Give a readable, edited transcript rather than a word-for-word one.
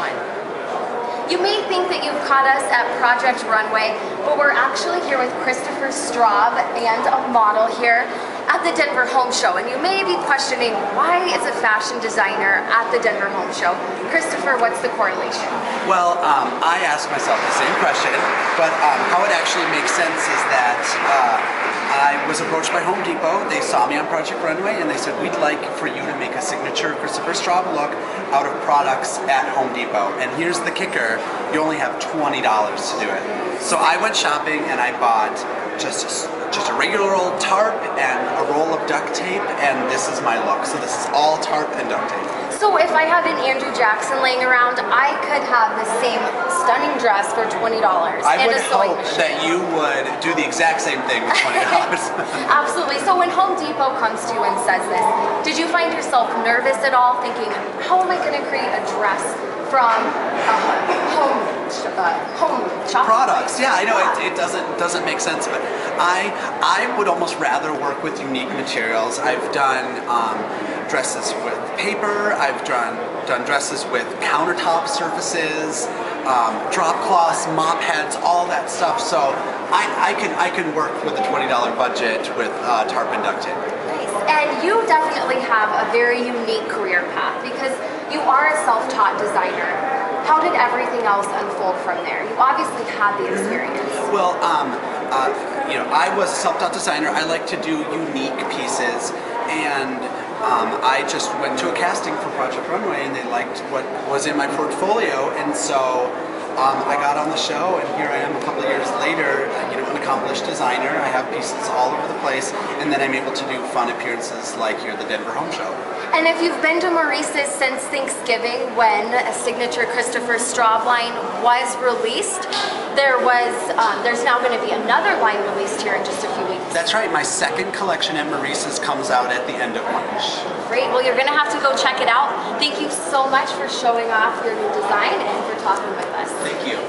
everyone. You may think that you've caught us at Project Runway, but we're actually here with Christopher Straub and a model here at the Denver Home Show. And you may be questioning, why is a fashion designer at the Denver Home Show? Christopher, what's the correlation? Well, I asked myself the same question, but how it actually makes sense is that I was approached by Home Depot. They saw me on Project Runway and they said, we'd like for you to make a signature Christopher Straub look out of products at Home Depot. And here's the kicker, you only have $20 to do it. So I went shopping and I bought just a regular old tarp and a roll of duct tape, and this is my look. So this is all tarp and duct tape. So if I had an Andrew Jackson laying around, I could have the same stunning dress for $20 I and would a sewing hope machine. that you would do the exact same thing with $20. Absolutely. So when Home Depot comes to you and says this, did you find yourself nervous at all, thinking, how am I going to create a dress from home shop products? Yeah, I know it doesn't make sense, but I would almost rather work with unique materials. I've done dresses with paper. I've done dresses with countertop surfaces, drop cloths, mop heads, all that stuff. So I can work with a $20 budget with tarp and duct tape. Nice. And you definitely have a very unique career path because you are a self-taught designer. How did everything else unfold from there? You obviously had the experience. Well, you know, I was a self-taught designer. I like to do unique pieces, and I just went to a casting for Project Runway, and they liked what was in my portfolio, and so I got on the show, and here I am a couple of years later, you know, an accomplished designer. I have pieces all over the place, and then I'm able to do fun appearances like here at the Denver Home Show. And if you've been to Maurice's since Thanksgiving, when a signature Christopher Straub line was released, there's now going to be another line released here in just a few weeks. That's right. My second collection at Maurice's comes out at the end of March. Great. Well, you're going to have to go check it out. Thank you so much for showing off your new design and for talking with us. Thank you.